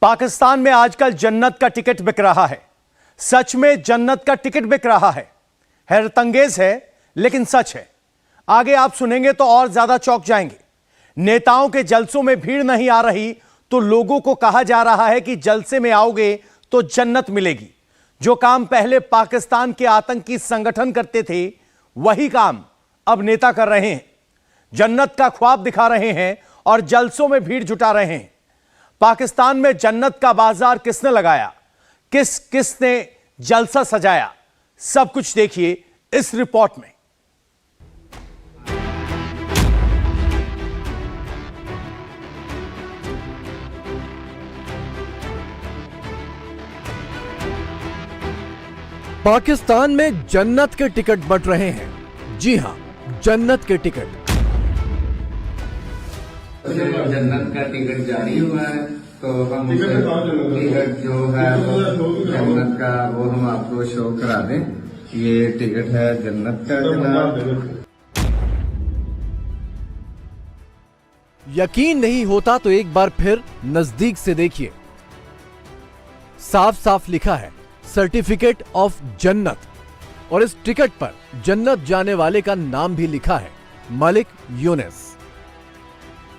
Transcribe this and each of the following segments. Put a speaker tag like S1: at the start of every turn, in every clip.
S1: पाकिस्तान में आजकल जन्नत का टिकट बिक रहा है। सच में जन्नत का टिकट बिक रहा है। हैरतअंगेज है लेकिन सच है। आगे आप सुनेंगे तो और ज्यादा चौंक जाएंगे। नेताओं के जलसों में भीड़ नहीं आ रही तो लोगों को कहा जा रहा है कि जलसे में आओगे तो जन्नत मिलेगी। जो काम पहले पाकिस्तान के आतंकी संगठन करते थे वही काम अब नेता कर रहे हैं। जन्नत का ख्वाब दिखा रहे हैं और जलसों में भीड़ जुटा रहे हैं। पाकिस्तान में जन्नत का बाजार किसने लगाया, किसने जलसा सजाया, सब कुछ देखिए इस रिपोर्ट में।
S2: पाकिस्तान में जन्नत के टिकट बंट रहे हैं। जी हां, जन्नत के टिकट।
S3: जन्नत का टिकट जारी हुआ है तो हम टिकट जो है जन्नत का वो हम आपको शो करा दें। ये टिकट है जन्नत का जनाब।
S2: यकीन नहीं होता तो एक बार फिर नजदीक से देखिए। साफ साफ लिखा है सर्टिफिकेट ऑफ जन्नत और इस टिकट पर जन्नत जाने वाले का नाम भी लिखा है, मलिक यूनिस।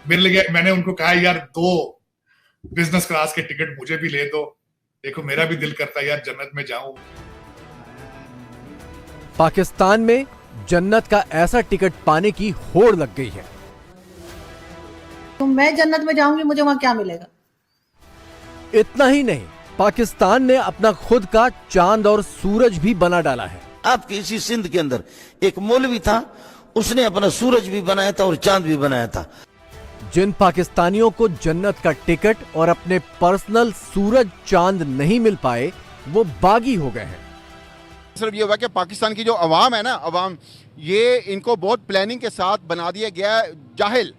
S4: मेरे लिए मैंने उनको कहा यार 2 बिजनेस क्लास के टिकट मुझे भी ले दो, देखो मेरा भी दिल करता है यार जन्नत में जाऊं।
S2: पाकिस्तान में जन्नत का ऐसा टिकट पाने की होड़ लग गई है।
S5: तो मैं जन्नत में जाऊंगी, मुझे वहां क्या मिलेगा?
S2: इतना ही नहीं, पाकिस्तान ने अपना खुद का चांद और सूरज भी बना डाला है।
S6: आपके इसी सिंध के अंदर एक मौलवी था, उसने अपना सूरज भी बनाया था और चांद भी बनाया था।
S2: जिन पाकिस्तानियों को जन्नत का टिकट और अपने पर्सनल सूरज चांद नहीं मिल पाए वो बागी हो गए हैं।
S7: सिर्फ ये हुआ कि पाकिस्तान की जो अवाम है ना, अवाम ये इनको बहुत प्लानिंग के साथ बना दिया गया है जाहिल।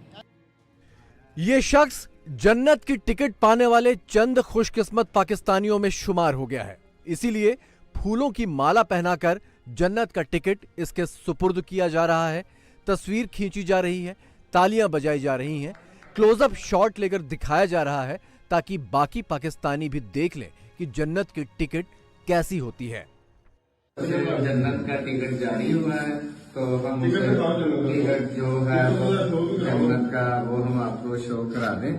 S2: ये शख्स जन्नत की टिकट पाने वाले चंद खुशकिस्मत पाकिस्तानियों में शुमार हो गया है। इसीलिए फूलों की माला पहनाकर जन्नत का टिकट इसके सुपुर्द किया जा रहा है। तस्वीर खींची जा रही है, तालियां बजाई जा रही हैं, क्लोजअप शॉट लेकर दिखाया जा रहा है ताकि बाकी पाकिस्तानी भी देख लें कि जन्नत की टिकट कैसी होती है।
S3: जन्नत का टिकट जारी हुआ है तो हम टिकट जो है जन्नत का वो हम आपको शो करा दें।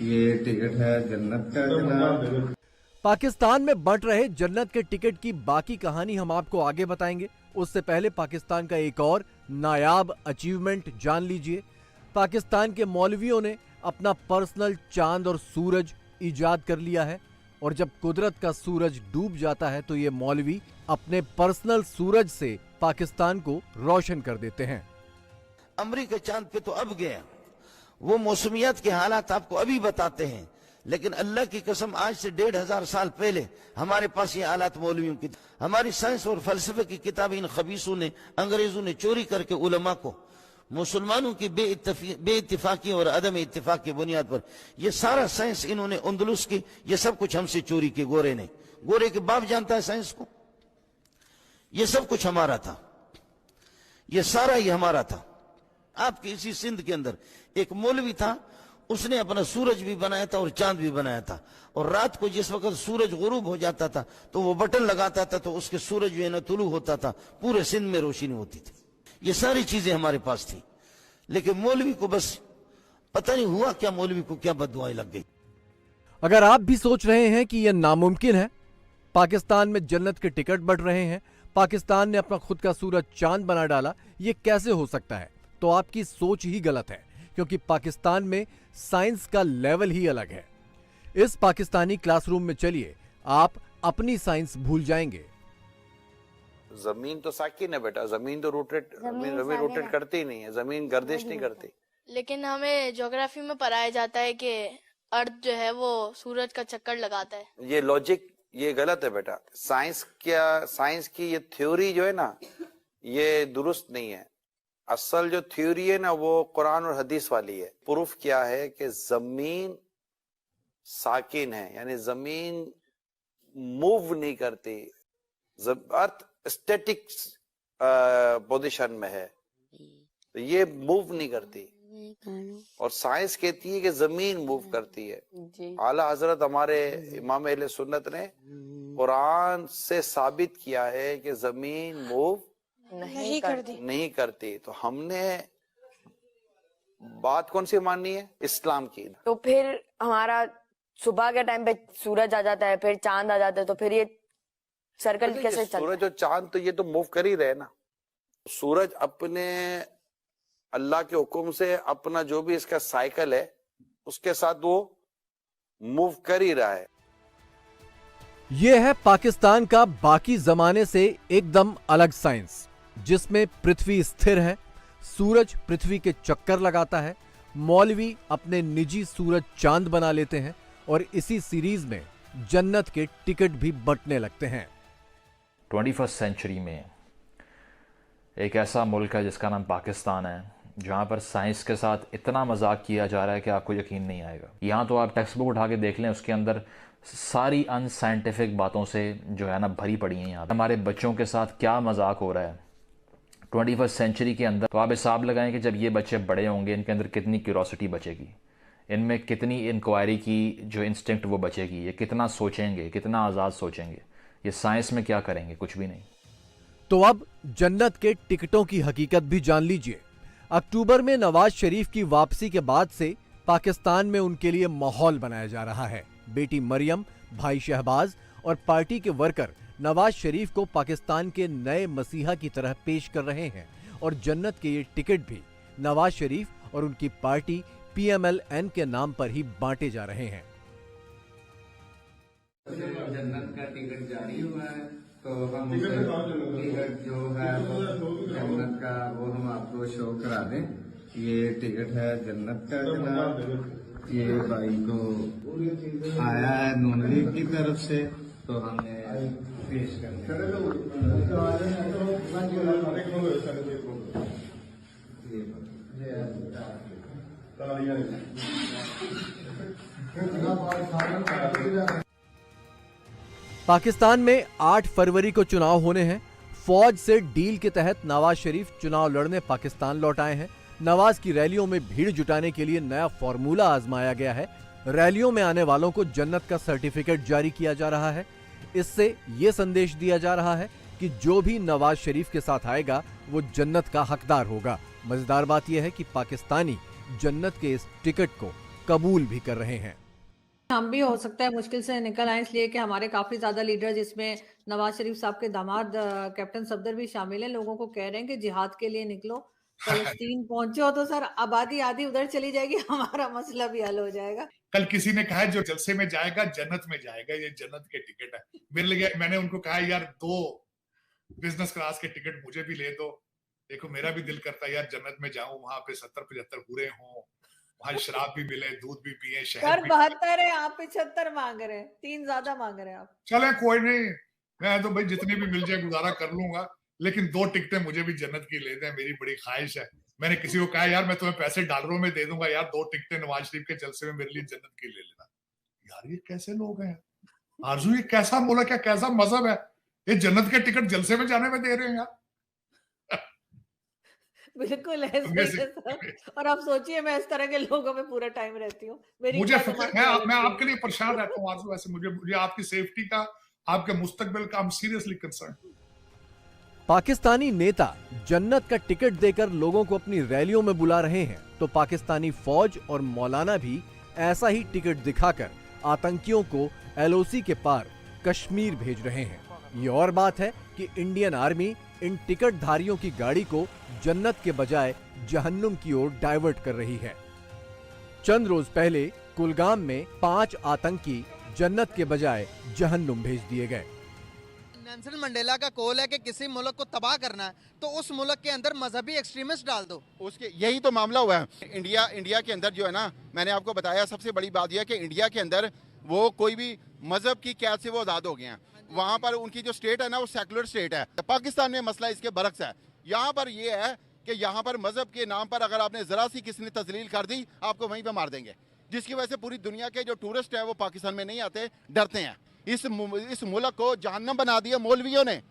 S3: ये टिकट है जन्नत का जनाब।
S2: पाकिस्तान में बंट रहे जन्नत के टिकट की बाकी कहानी हम आपको आगे बताएंगे। उससे पहले पाकिस्तान का एक और नायाब अचीवमेंट जान लीजिए। पाकिस्तान के मौलवियों ने अपना पर्सनल चांद और सूरज इजाद कर लिया है और जब कुदरत का सूरज डूब जाता है तो ये मौलवी अपने पर्सनल सूरज से पाकिस्तान को रोशन कर देते हैं।
S6: अमरीका चांद पे तो अब गया, वो मौसमियात के हालात आपको अभी बताते हैं, लेकिन अल्लाह की कसम आज से 1500 साल पहले हमारे पास ये हालात मौलवियों की। हमारी साइंस और फलसफे की किताबें इन खबीसों ने, अंग्रेजों ने चोरी करके उलमा को मुसलमानों की बेइत्तिफाकी और अदम इत्तिफाक की बुनियाद पर ये सारा साइंस इन्होंने अंदलुस की, ये सब कुछ हमसे चोरी की। गोरे ने, गोरे के बाप जानता है साइंस को। ये सब कुछ हमारा था, ये सारा ही हमारा था। आपके इसी सिंध के अंदर एक मौलवी था, उसने अपना सूरज भी बनाया था और चांद भी बनाया था। और रात को जिस वक्त सूरज गुरूब हो जाता था तो वो बटन लगाता था तो उसके सूरज जो है ना तुलू होता था, पूरे सिंध में रोशनी होती थी। ये सारी चीजें हमारे पास थी, लेकिन मौलवी को बस पता नहीं हुआ क्या, मौलवी को क्या बददुआएं लग गई।
S2: अगर आप भी सोच रहे हैं कि यह नामुमकिन है, पाकिस्तान में जन्नत के टिकट बढ़ रहे हैं, पाकिस्तान ने अपना खुद का सूरज चांद बना डाला, ये कैसे हो सकता है, तो आपकी सोच ही गलत है। क्योंकि पाकिस्तान में साइंस का लेवल ही अलग है। इस पाकिस्तानी क्लासरूम में चलिए, आप अपनी साइंस भूल जाएंगे।
S8: जमीन तो साकिन है बेटा, जमीन तो रोटेट करती ही नहीं है, जमीन गर्दिश नहीं करती।
S9: लेकिन हमें ज्योग्राफी में पढ़ाया जाता है कि अर्थ जो है वो सूरज का चक्कर लगाता है।
S8: ये लॉजिक ये गलत है बेटा। साइंस की ये थ्योरी जो है ना, ये दुरुस्त नहीं है। असल जो थ्योरी है ना वो कुरान और हदीस वाली है। प्रूफ क्या है कि जमीन साकिन है, यानी जमीन मूव नहीं करती, अर्थ स्टैटिक पोजीशन में है, तो ये मूव नहीं करती। और साइंस कहती है कि जमीन मूव करती है। आला हजरत हमारे इमाम अहले सुन्नत ने कुरान से साबित किया है कि जमीन मूव नहीं करती। तो हमने बात कौन सी माननी है? इस्लाम की।
S10: तो फिर हमारा सुबह के टाइम पे सूरज आ जाता है, फिर चांद आ जाता है, तो फिर ये सर्कल कैसे चलता है?
S8: सूरज और चांद तो ये तो मूव कर ही रहे ना। सूरज अपने अल्लाह के हुक्म से अपना जो भी इसका साइकिल है उसके साथ वो मूव कर ही रहा है।
S2: यह है पाकिस्तान का बाकी जमाने से एकदम अलग साइंस, जिसमें पृथ्वी स्थिर है, सूरज पृथ्वी के चक्कर लगाता है, मौलवी अपने निजी सूरज चांद बना लेते हैं और इसी सीरीज में जन्नत के टिकट भी बंटने लगते हैं।
S11: 21st सेंचुरी में एक ऐसा मुल्क है जिसका नाम पाकिस्तान है, जहाँ पर साइंस के साथ इतना मजाक किया जा रहा है कि आपको यकीन नहीं आएगा। यहाँ तो आप टेक्स्ट बुक उठा के देख लें, उसके अंदर सारी अनसाइंटिफिक बातों से जो है ना भरी पड़ी हैं। यहाँ हमारे बच्चों के साथ क्या मजाक हो रहा है 21st सेंचुरी के अंदर। तो आप हिसाब लगाएं कि जब ये बच्चे बड़े होंगे इनके अंदर कितनी क्यूरोसिटी बचेगी, इनमें कितनी इंक्वायरी की जो इंस्टिंक्ट वो बचेगी, ये कितना सोचेंगे, कितना आज़ाद सोचेंगे। ये साइंस में क्या करेंगे? कुछ भी नहीं।
S2: तो अब जन्नत के टिकटों की हकीकत भी जान लीजिए। अक्टूबर में नवाज शरीफ की वापसी के बाद से पाकिस्तान में उनके लिए माहौल बनाया जा रहा है। बेटी मरियम, भाई शहबाज और पार्टी के वर्कर नवाज शरीफ को पाकिस्तान के नए मसीहा की तरह पेश कर रहे हैं और जन्नत के ये टिकट भी नवाज शरीफ और उनकी पार्टी PMLN के नाम पर ही बांटे जा रहे हैं।
S3: जन्नत का टिकट जारी हुआ है, तो हम टिकट जो है जन्नत का वो हम आपको शो करा दें। ये टिकट है जन्नत का जनाब, ये भाई को आया है नून लीग की तरफ से, तो हमने पेश कर
S2: पाकिस्तान में 8 फरवरी को चुनाव होने हैं। फौज से डील के तहत नवाज शरीफ चुनाव लड़ने पाकिस्तान लौट आए हैं। नवाज की रैलियों में भीड़ जुटाने के लिए नया फॉर्मूला आजमाया गया है। रैलियों में आने वालों को जन्नत का सर्टिफिकेट जारी किया जा रहा है। इससे यह संदेश दिया जा रहा है कि जो भी नवाज शरीफ के साथ आएगा वो जन्नत का हकदार होगा। मजेदार बात यह है कि पाकिस्तानी जन्नत के इस टिकट को कबूल भी कर रहे हैं।
S5: हम भी हो सकता है मुश्किल से निकल आए, इसलिए कि हमारे काफी ज्यादा लीडर, जिसमें नवाज शरीफ साहब के दामाद कैप्टन सफदर भी शामिल हैं, लोगों को कह रहे हैं कि जिहाद के लिए निकलो, फलस्तीन पहुंचे हो तो सर आबादी आधी उधर चली जाएगी, हमारा मसला भी हल हो जाएगा।
S4: कल किसी ने कहा जो जलसे में जाएगा जन्नत में जाएगा, ये जन्नत के टिकट है मेरे लिए। मैंने उनको कहा यार 2 बिजनेस क्लास के टिकट मुझे भी ले दो। देखो मेरा भी दिल करता है यार जन्नत में जाऊं, वहां पे 70-75 पूरे हों, वहां शराब भी मिले, दूध भी पिए, शहर भी।
S5: 72 है, आप 75 मांग रहे हैं, 3 ज्यादा मांग रहे हैं आप।
S4: चले कोई नहीं, मैं तो भाई जितनी भी मिल जाए गुजारा कर लूंगा, लेकिन 2 टिकटें मुझे भी जन्नत की ले दें, मेरी बड़ी ख्वाहिश है। मैंने किसी को कहा यार मैं तुम्हें पैसे डॉलरों में दे दूंगा यार, 2 टिकटें नवाज शरीफ के जलसे में मेरे लिए जन्नत की ले लेना। यार ये कैसे लोग हैं आरजू, ये कैसा मुल्क है, कैसा मजहब है, ये जन्नत के टिकट जलसे में जाने में दे रहे हैं यार।
S5: बिल्कुल ऐसे ही है सर। और आप सोचिए मैं इस तरह के लोगों में पूरा टाइम रहती हूँ,
S4: मुझे मैं आपके लिए परेशान रहता हूँ आरजू। ऐसे मुझे आपकी सेफ्टी का, आपके मुस्तकबिल का सीरियसली कंसर्न।
S2: पाकिस्तानी नेता जन्नत का टिकट देकर लोगों को अपनी रैलियों में बुला रहे हैं, तो पाकिस्तानी फौज और मौलाना भी ऐसा ही टिकट दिखाकर आतंकियों को LOC के पार कश्मीर भेज रहे हैं। ये और बात है कि इंडियन आर्मी इन टिकट धारियों की गाड़ी को जन्नत के बजाय जहन्नुम की ओर डाइवर्ट कर रही है। चंद रोज पहले कुलगाम में 5 आतंकी जन्नत के बजाय जहन्नुम भेज दिए गए।
S12: नेल्सन मंडेला का कॉल है कि किसी मुल्क को तबाह करना है तो उस मुल्क के अंदर मजहबी एक्सट्रीमिस्ट डाल दो।
S7: उसके यही तो मामला हुआ है। इंडिया के अंदर जो है ना, मैंने आपको बताया सबसे बड़ी बात यह है कि इंडिया के अंदर वो कोई भी मजहब की कैद से वो आज़ाद हो गए हैं। वहाँ पर उनकी जो स्टेट है ना वो सेकुलर स्टेट है। पाकिस्तान में मसला इसके बरक्स है। यहाँ पर ये है कि यहाँ पर मजहब के नाम पर अगर आपने जरा सी किसी ने तजलील कर दी, आपको वहीं पर मार देंगे, जिसकी वजह से पूरी दुनिया के जो टूरिस्ट है वो पाकिस्तान में नहीं आते, डरते हैं। इस मुल्क को जहन्नम बना दिया मौलवियों ने।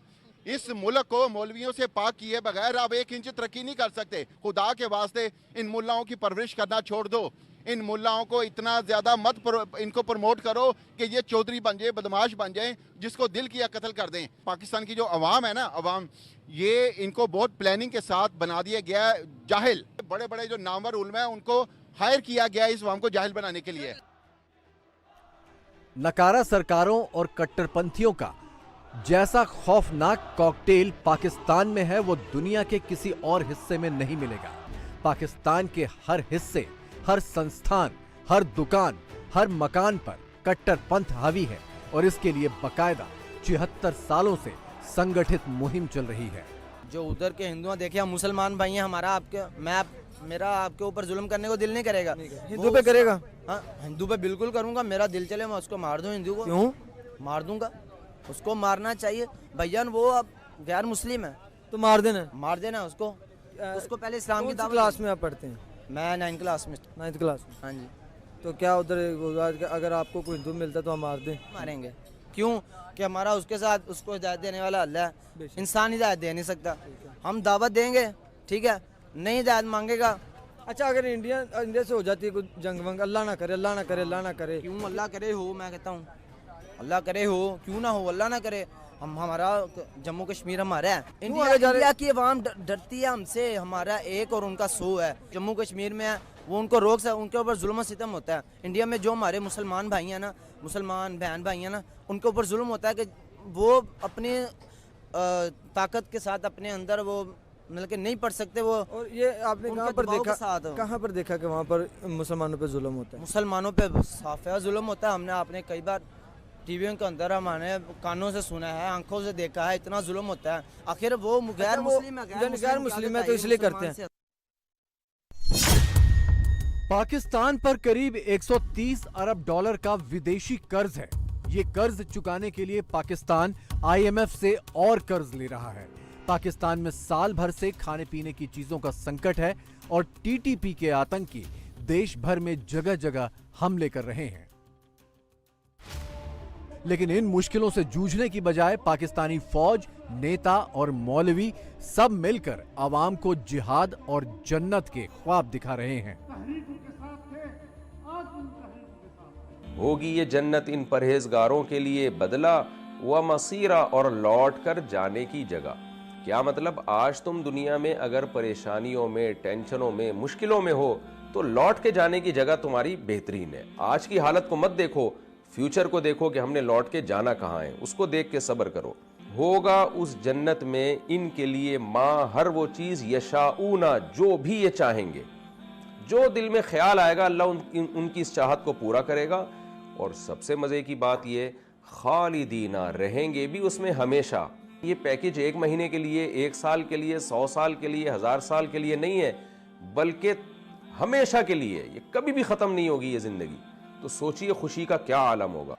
S7: इस मुल्क को मौलवियों से पाक किए बगैर आप 1 इंच तरक्की नहीं कर सकते। खुदा के वास्ते इन मुल्लाओं की परवरिश करना छोड़ दो। इन मुल्लाओं को इतना ज्यादा मत इनको प्रमोट करो कि ये चौधरी बन जाए, बदमाश बन जाए, जिसको दिल किया कत्ल कर दें। पाकिस्तान की जो अवाम है ना, अवाम, ये इनको बहुत प्लानिंग के साथ बना दिया गया है जाहिल। बड़े बड़े जो नामवर उलमा है उनको हायर किया गया है इस अवाम को जाहिल बनाने के लिए।
S2: नकारा सरकारों और कट्टरपंथियों का जैसा खौफनाक कॉकटेल पाकिस्तान में है वो दुनिया के किसी और हिस्से में नहीं मिलेगा। पाकिस्तान के हर हिस्से, हर संस्थान, हर दुकान, हर मकान पर कट्टरपंथ हावी है और इसके लिए बकायदा 74 सालों से संगठित मुहिम चल रही है।
S13: जो उधर के हिंदुओं देखिए, हम मुसलमान भाई हैं, हमारा मेरा आपके ऊपर जुल्म करने को दिल नहीं करेगा।
S12: हिंदू पे करेगा?
S13: हाँ, हिंदू पे बिल्कुल करूंगा। मेरा दिल चले मैं उसको मार दूं, हिंदू को।
S12: क्यों
S13: मार दूंगा? उसको मारना चाहिए भैया, वो अब गैर मुस्लिम है
S12: तो मार देना
S13: उसको। उसको पहले इस्लाम की दावत।
S12: क्लास में आप पढ़ते हैं?
S13: मैं 9th क्लास में।
S12: 9th क्लास में?
S13: हाँ जी।
S12: तो क्या उधर अगर आपको कोई हिंदू मिलता तो हम मार दें?
S13: मारेंगे। क्यों? कि हमारा उसके साथ उसको हिदायत देने वाला अल्लाह है। इंसान हिदायत दे नहीं सकता। हम दावत देंगे, ठीक है, नहीं हिदायत मांगेगा।
S12: अच्छा, अगर इंडिया से हो जाती है कोई जंग वंग, अल्लाह ना करे, अल्लाह ना करे, अल्लाह ना करे।
S13: क्यों अल्लाह करे हो? मैं कहता हूँ अल्लाह करे हो, क्यों ना हो, अल्लाह ना करे। हमारा जम्मू कश्मीर हमारा है। इंडिया की अवाम डरती है हमसे। हमारा एक और उनका 100 है। जम्मू कश्मीर में है, वो उनको रोक सकते, उनके ऊपर जुल्म सितम होता है। इंडिया में जो हमारे मुसलमान भाई हैं ना, मुसलमान बहन भाई हैं ना, उनके ऊपर जुल्म होता है कि वो अपने ताकत के साथ अपने अंदर वो मतलब कि नहीं पढ़ सकते वो।
S12: और ये आपने कहाँ पर देखा कि वहाँ पर मुसलमानों पे जुल्म होता है?
S13: मुसलमानों पे साफ जुल्म होता है। आपने कई बार टीवी के अंदर हमने कानों से सुना है, आंखों से देखा है, इतना जुल्म होता है। आखिर वो गैर मुस्लिम है
S12: तो इसलिए करते हैं।
S2: पाकिस्तान पर करीब 130 अरब डॉलर का विदेशी कर्ज है। ये कर्ज चुकाने के लिए पाकिस्तान IMF से और कर्ज ले रहा है। पाकिस्तान में साल भर से खाने पीने की चीजों का संकट है और TTP के आतंकी देश भर में जगह जगह हमले कर रहे हैं। लेकिन इन मुश्किलों से जूझने की बजाय पाकिस्तानी फौज, नेता और मौलवी सब मिलकर आवाम को जिहाद और जन्नत के ख्वाब दिखा रहे हैं।
S14: होगी ये जन्नत इन परहेजगारों के लिए बदला व मसीरा और लौट कर जाने की जगह। क्या मतलब, आज तुम दुनिया में अगर परेशानियों में, टेंशनों में, मुश्किलों में हो तो लौट के जाने की जगह तुम्हारी बेहतरीन है। आज की हालत को मत देखो, फ्यूचर को देखो कि हमने लौट के जाना कहाँ है, उसको देख के सब्र करो। होगा उस जन्नत में इनके लिए माँ हर वो चीज यशाऊना, जो भी ये चाहेंगे, जो दिल में ख्याल आएगा अल्लाह उनकी इस चाहत को पूरा करेगा। और सबसे मजे की बात ये, खालिदीना, रहेंगे भी उसमें हमेशा। ये पैकेज 1 महीने के लिए, 1 साल के लिए, 100 साल के लिए, 1000 साल के लिए नहीं है, बल्कि हमेशा के लिए। ये कभी भी खत्म नहीं होगी ये जिंदगी। तो सोचिए खुशी का क्या आलम होगा।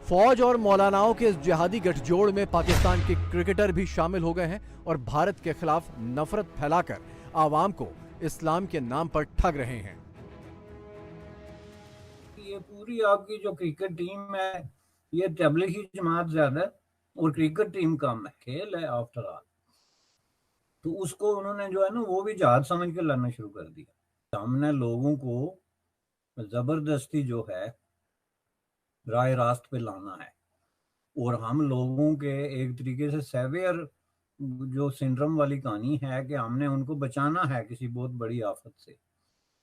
S2: फौज और मौलानाओं के इस जिहादी गठजोड़ में पाकिस्तान के क्रिकेटर भी शामिल हो गए हैं और भारत के खिलाफ नफरत फैलाकर आवाम को इस्लाम के नाम पर ठग रहे हैं।
S15: ये पूरी आपकी जो क्रिकेट टीम है, ये तबलीगी जमात ज्यादा है और क्रिकेट टीम कम है। खेल है आफ्टर ऑल, तो उसको उन्होंने जो है ना वो भी जहाज समझ के लड़ना शुरू कर दिया। हमने लोगों को जबरदस्ती जो है राय रास्त पे लाना है और हम लोगों के एक तरीके से सेवियर जो सिंड्रोम वाली कहानी है कि हमने उनको बचाना है किसी बहुत बड़ी आफत से,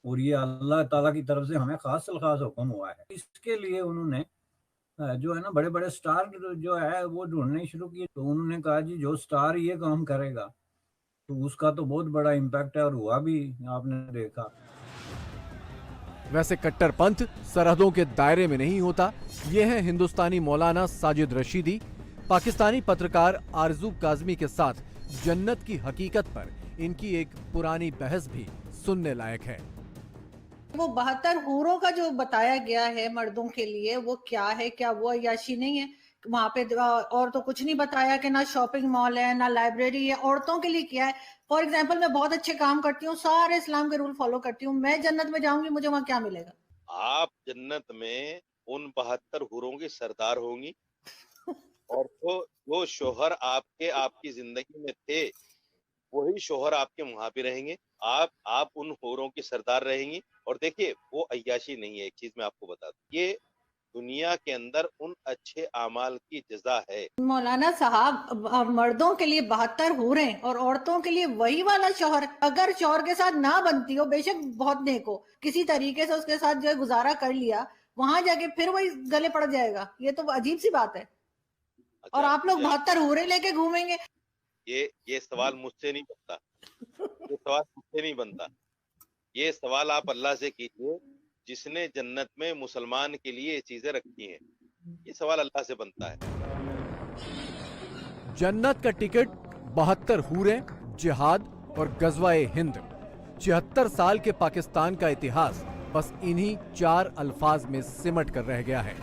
S15: और ये अल्लाह ताला की तरफ से हमें खास हुक्म हुआ है। इसके लिए उन्होंने जो है ना बड़े बड़े स्टार जो है वो ढूंढने शुरू किए। तो उन्होंने कहा जी जो स्टार ये काम करेगा तो उसका तो बहुत बड़ा इम्पैक्ट है, और हुआ भी, आपने देखा।
S2: वैसे कट्टरपंथ सरहदों के दायरे में नहीं होता। ये है हिंदुस्तानी मौलाना साजिद रशीदी। पाकिस्तानी पत्रकार आरजू काजमी के साथ जन्नत की हकीकत पर इनकी एक पुरानी बहस भी सुनने लायक है।
S5: वो 72 हूरों का जो बताया गया है मर्दों के लिए, वो क्या है? क्या वो अय्याशी नहीं है? वहां पे और तो कुछ नहीं बताया कि ना शॉपिंग मॉल है, ना लाइब्रेरी है। औरतों के लिए क्या है? फॉर एग्जाम्पल, मैं बहुत अच्छे काम करती हूँ, सारे इस्लाम के रूल फॉलो करती हूँ, मैं जन्नत में जाऊंगी, मुझे वहां क्या मिलेगा?
S16: आप जन्नत में उन 72 हूरों की सरदार होंगी। और वो शोहर आपकी जिंदगी में थे, वही शोहर आपके वहां पे रहेंगे। आप उन होरों की सरदार रहेंगी। और देखिए, वो अय्याशी नहीं है। एक चीज मैं आपको बता दूं, ये दुनिया के अंदर उन अच्छे आमाल की जजा है।
S5: मौलाना साहब, मर्दों के लिए 72 हो रहे हैं और औरतों के लिए वही वाला शौहर। अगर शौहर के साथ ना बनती हो, बेशक बहुत नेक हो, किसी तरीके से उसके साथ जो है गुजारा कर लिया, वहां जाके फिर वही गले पड़ जाएगा। ये तो अजीब सी बात है। और आप लोग 72 हो रहे लेके घूमेंगे।
S16: ये सवाल मुझसे नहीं बनता। ये सवाल मुझसे नहीं बनता। ये सवाल आप अल्लाह से कीजिए, जिसने जन्नत में मुसलमान के लिए ये चीजें रखी हैं। ये सवाल अल्लाह से बनता है।
S2: जन्नत का टिकट 72 हूरें, जिहाद और गजवाए हिंद। 76 साल के पाकिस्तान का इतिहास बस इन्हीं 4 अल्फाज में सिमट कर रह गया है।